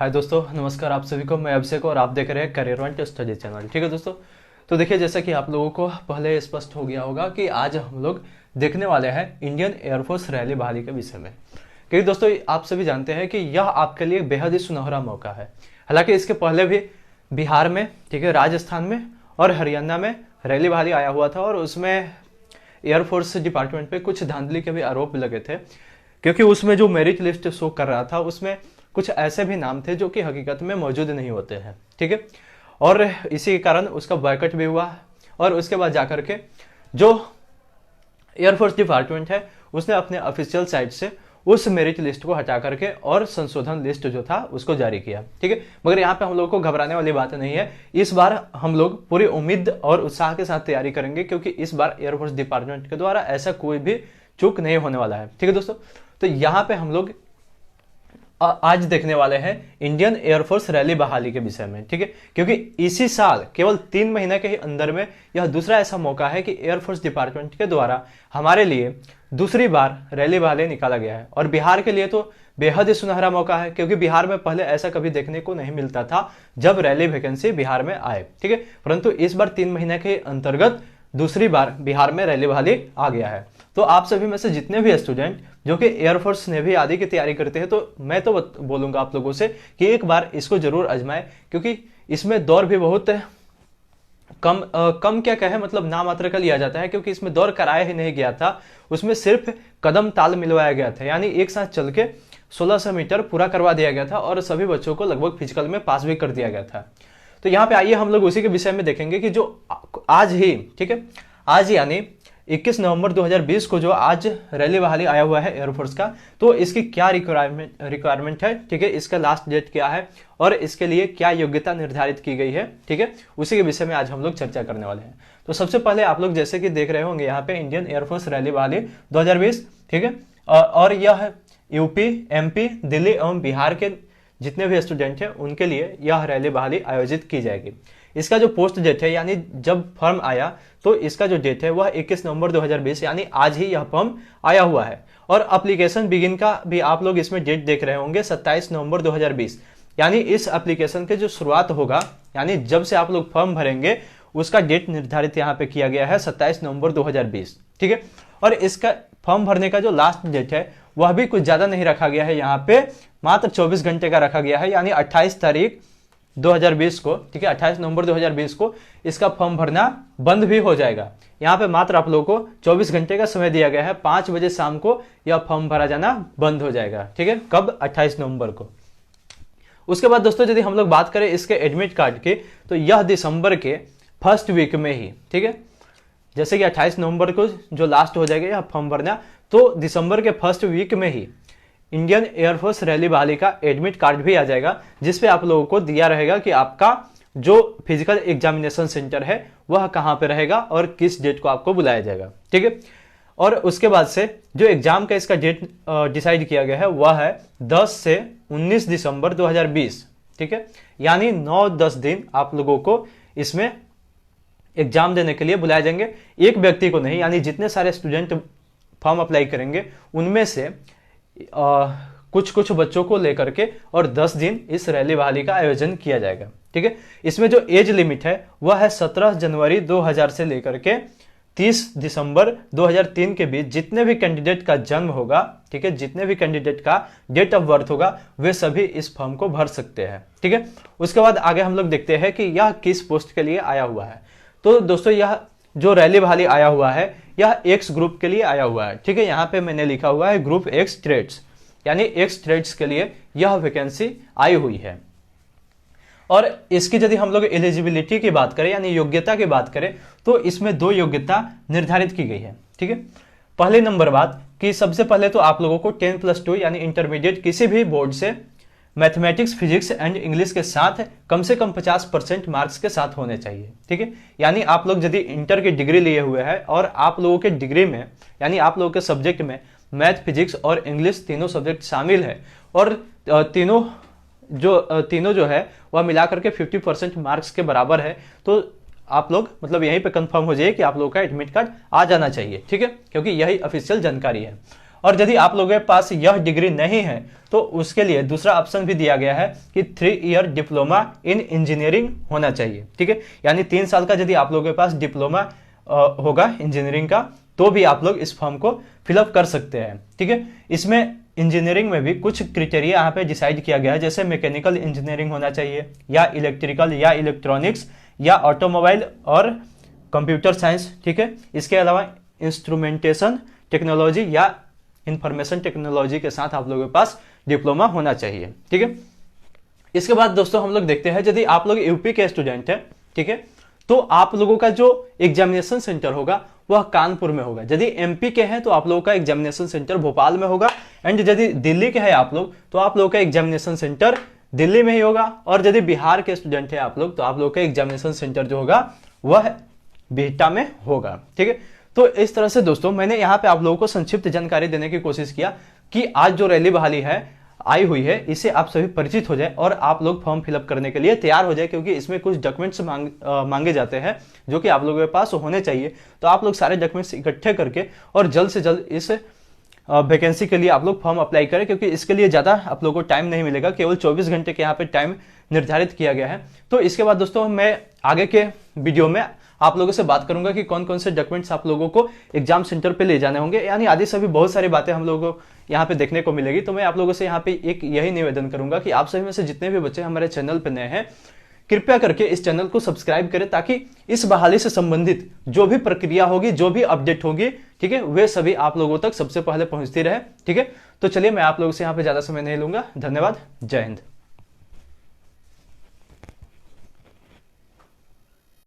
हाय दोस्तों, नमस्कार आप सभी को। मैं अभिषेक और आप देख रहे हैं करियर वन स्टडी चैनल। ठीक है दोस्तों, तो देखिए जैसा कि आप लोगों को पहले स्पष्ट हो गया होगा कि आज हम लोग देखने वाले हैं इंडियन एयरफोर्स रैली बहाली के विषय में। क्योंकि दोस्तों आप सभी जानते हैं कि यह आपके लिए बेहद ही सुनहरा मौका है। हालांकि इसके पहले भी बिहार में, ठीक है, राजस्थान में और हरियाणा में रैली बहाली आया हुआ था और उसमें एयरफोर्स डिपार्टमेंट पे कुछ धांधली के भी आरोप लगे थे, क्योंकि उसमें जो मेरिट लिस्ट शो कर रहा था उसमें कुछ ऐसे भी नाम थे जो कि हकीकत में मौजूद नहीं होते हैं। ठीक है, और इसी के कारण उसका बॉयकट भी हुआ और उसके बाद जाकर के जो एयरफोर्स डिपार्टमेंट है उसने अपने ऑफिशियल साइट से उस मेरिट लिस्ट को हटा करके और संशोधन लिस्ट जो था उसको जारी किया। ठीक है, मगर यहाँ पे हम लोग को घबराने वाली बात नहीं है। इस बार हम लोग पूरी उम्मीद और उत्साह के साथ तैयारी करेंगे, क्योंकि इस बार एयरफोर्स डिपार्टमेंट के द्वारा ऐसा कोई भी चूक नहीं होने वाला है। ठीक है दोस्तों, तो यहाँ पे हम लोग आज देखने वाले हैं इंडियन एयरफोर्स रैली बहाली के विषय में। ठीक है, क्योंकि इसी साल केवल 3 महीने के ही अंदर में यह दूसरा ऐसा मौका है कि एयरफोर्स डिपार्टमेंट के द्वारा हमारे लिए दूसरी बार रैली बहाली निकाला गया है। और बिहार के लिए तो बेहद ही सुनहरा मौका है, क्योंकि बिहार में पहले ऐसा कभी देखने को नहीं मिलता था जब रैली वैकेंसी बिहार में आए। ठीक है, परंतु इस बार 3 महीने के अंतर्गत दूसरी बार बिहार में रैली बहाली आ गया है। तो आप सभी में से जितने भी स्टूडेंट जो कि एयरफोर्स नेवी आदि की तैयारी करते हैं, तो मैं तो बोलूंगा आप लोगों से कि एक बार इसको जरूर आजमाएं, क्योंकि इसमें दौर भी बहुत कम क्या कहे, मतलब नाम मात्र का लिया जाता है, क्योंकि इसमें दौर कराया ही नहीं गया था। उसमें सिर्फ कदम ताल मिलवाया गया था, यानी एक साथ चल के 1600 मीटर पूरा करवा दिया गया था और सभी बच्चों को लगभग फिजिकल में पास भी कर दिया गया था। तो यहाँ पे आइए हम लोग उसी के विषय में देखेंगे कि जो आज ही, ठीक है, आज यानी 21 नवंबर 2020 को जो आज रैली बहाली आया हुआ है एयरफोर्स का, तो इसकी क्या रिक्वायरमेंट है, ठीक है, इसका लास्ट डेट क्या है और इसके लिए क्या योग्यता निर्धारित की गई है, ठीक है, उसी के विषय में आज हम लोग चर्चा करने वाले हैं। तो सबसे पहले आप लोग जैसे कि देख रहे होंगे यहाँ पे इंडियन एयरफोर्स रैली बहाली 2020, ठीक है, और यह यूपी, एमपी, दिल्ली एवं बिहार के जितने भी स्टूडेंट हैं उनके लिए यह रैली बहाली आयोजित की जाएगी। इसका जो पोस्ट डेट है, यानी जब फॉर्म आया तो इसका जो डेट है वह 21 नवंबर 2020, यानी आज ही यह फॉर्म आया हुआ है। और एप्लीकेशन बिगिन का भी आप लोग इसमें डेट देख रहे होंगे 27 नवंबर 2020, यानी इस एप्लीकेशन के जो शुरुआत होगा, यानी जब से आप लोग फॉर्म भरेंगे उसका डेट निर्धारित यहाँ पे किया गया है 27 नवंबर 2020। ठीक है, और इसका फॉर्म भरने का जो लास्ट डेट है वह भी कुछ ज्यादा नहीं रखा गया है, यहाँ पे मात्र 24 घंटे का रखा गया है, यानी 28 तारीख 2020 को, ठीक है, 28 नवंबर 2020 को इसका फॉर्म भरना बंद भी हो जाएगा। यहाँ पे मात्र आप लोगों को 24 घंटे का समय दिया गया है, 5 बजे शाम को यह फॉर्म भरा जाना बंद हो जाएगा। ठीक है, कब? 28 नवंबर को। उसके बाद दोस्तों यदि हम लोग बात करें इसके एडमिट कार्ड की, तो यह दिसंबर के फर्स्ट वीक में ही, ठीक है, जैसे कि 28 नवंबर को जो लास्ट हो जाएगा यह फॉर्म भरना, तो दिसंबर के फर्स्ट वीक में ही इंडियन एयरफोर्स रैली बहाली का एडमिट कार्ड भी आ जाएगा, जिसपे आप लोगों को दिया रहेगा कि आपका जो फिजिकल एग्जामिनेशन सेंटर है वह कहां पे रहेगा और किस डेट को आपको बुलाया जाएगा। ठीक है, और उसके बाद से जो एग्जाम का इसका डेट डिसाइड किया गया है वह है 10 से 19 दिसंबर 2020। ठीक है, यानी 9-10 दिन आप लोगों को इसमें एग्जाम देने के लिए बुलाए जाएंगे। एक व्यक्ति को नहीं, यानी जितने सारे स्टूडेंट फॉर्म अप्लाई करेंगे उनमें से कुछ बच्चों को लेकर के और 10 दिन इस रैली बहाली का आयोजन किया जाएगा। ठीक है, इसमें जो एज लिमिट है वह है 17 जनवरी 2000 से लेकर के 30 दिसंबर 2003 के बीच जितने भी कैंडिडेट का जन्म होगा, ठीक है, जितने भी कैंडिडेट का डेट ऑफ बर्थ होगा वे सभी इस फॉर्म को भर सकते हैं। ठीक है, उसके बाद आगे हम लोग देखते हैं कि यह किस पोस्ट के लिए आया हुआ है। तो दोस्तों यह जो रैली बहाली आया हुआ है यह एक्स ग्रुप के लिए आया हुआ है। ठीक है, यहाँ पे मैंने लिखा हुआ है ग्रुप एक्स ट्रेड्स, यानी एक्स ट्रेड्स के लिए यह वैकेंसी आई हुई है। और इसकी यदि हम लोग एलिजिबिलिटी की बात करें, यानी योग्यता की बात करें, तो इसमें 2 योग्यता निर्धारित की गई है। ठीक है, पहले नंबर बात कि सबसे पहले तो आप लोगों को 10+2 यानी इंटरमीडिएट किसी भी बोर्ड से मैथमेटिक्स, फिजिक्स एंड इंग्लिश के साथ कम से कम 50% मार्क्स के साथ होने चाहिए। ठीक है, यानी आप लोग यदि इंटर की डिग्री लिए हुए हैं और आप लोगों के डिग्री में, यानी आप लोगों के सब्जेक्ट में मैथ, फिजिक्स और इंग्लिश तीनों सब्जेक्ट शामिल है और तीनों जो है वह मिलाकर के 50% मार्क्स के बराबर है, तो आप लोग मतलब यहीं पे कंफर्म हो जाइए कि आप लोगों का एडमिट कार्ड आ जाना चाहिए। ठीक है, क्योंकि यही ऑफिशियल जानकारी है। और यदि आप लोगों के पास यह डिग्री नहीं है तो उसके लिए दूसरा ऑप्शन भी दिया गया है कि 3 ईयर डिप्लोमा इन इंजीनियरिंग होना चाहिए। ठीक है, यानी 3 साल का यदि आप लोगों के पास डिप्लोमा होगा इंजीनियरिंग का तो भी आप लोग इस फॉर्म को फिलअप कर सकते हैं। ठीक है, इसमें इंजीनियरिंग में भी कुछ क्राइटेरिया यहाँ पे डिसाइड किया गया है, जैसे मैकेनिकल इंजीनियरिंग होना चाहिए या इलेक्ट्रिकल या इलेक्ट्रॉनिक्स या ऑटोमोबाइल और कंप्यूटर साइंस। ठीक है, इसके अलावा इंस्ट्रूमेंटेशन टेक्नोलॉजी या इंफॉर्मेशन टेक्नोलॉजी के साथ आप लोगों के पास डिप्लोमा होना चाहिए। ठीक है, इसके बाद दोस्तों हम लोग देखते हैं यदि आप लोग यूपी के स्टूडेंट हैं, ठीक है, तो आप लोगों का जो एग्जामिनेशन सेंटर होगा वह कानपुर में होगा। यदि एमपी के हैं तो आप लोगों का एग्जामिनेशन सेंटर भोपाल में होगा, एंड यदि दिल्ली के हैं आप लोग तो आप लोगों का एग्जामिनेशन सेंटर दिल्ली में ही होगा, और यदि बिहार के स्टूडेंट हैं आप लोग तो आप लोगों का एग्जामिनेशन सेंटर जो होगा वह बिहटा में होगा। ठीक है, तो इस तरह से दोस्तों मैंने यहाँ पे आप लोगों को संक्षिप्त जानकारी देने की कोशिश किया कि आज जो रैली बहाली है आई हुई है इससे आप सभी परिचित हो जाए और आप लोग फॉर्म फिलअप करने के लिए तैयार हो जाए, क्योंकि इसमें कुछ डॉक्यूमेंट्स मांगे जाते हैं जो कि आप लोगों के पास होने चाहिए। तो आप लोग सारे डॉक्यूमेंट्स इकट्ठे करके और जल्द से जल्द इस वैकेंसी के लिए आप लोग फॉर्म अप्लाई करें, क्योंकि इसके लिए ज़्यादा आप लोगों को टाइम नहीं मिलेगा, केवल 24 घंटे के यहाँ पे टाइम निर्धारित किया गया है। तो इसके बाद दोस्तों मैं आगे के वीडियो में आप लोगों से बात करूंगा कि कौन कौन से डॉक्यूमेंट्स आप लोगों को एग्जाम सेंटर पे ले जाने होंगे, यानी आदि सभी बहुत सारी बातें हम लोगों को यहाँ पे देखने को मिलेगी। तो मैं आप लोगों से यहाँ पे एक यही निवेदन करूंगा कि आप सभी में से जितने भी बच्चे हमारे चैनल पे नए हैं कृपया करके इस चैनल को सब्सक्राइब करें, ताकि इस बहाली से संबंधित जो भी प्रक्रिया होगी, जो भी अपडेट होगी, ठीक है, वे सभी आप लोगों तक सबसे पहले पहुंचती रहे। ठीक है, तो चलिए मैं आप लोगों से यहाँ पे ज्यादा समय नहीं लूंगा। धन्यवाद, जय हिंद।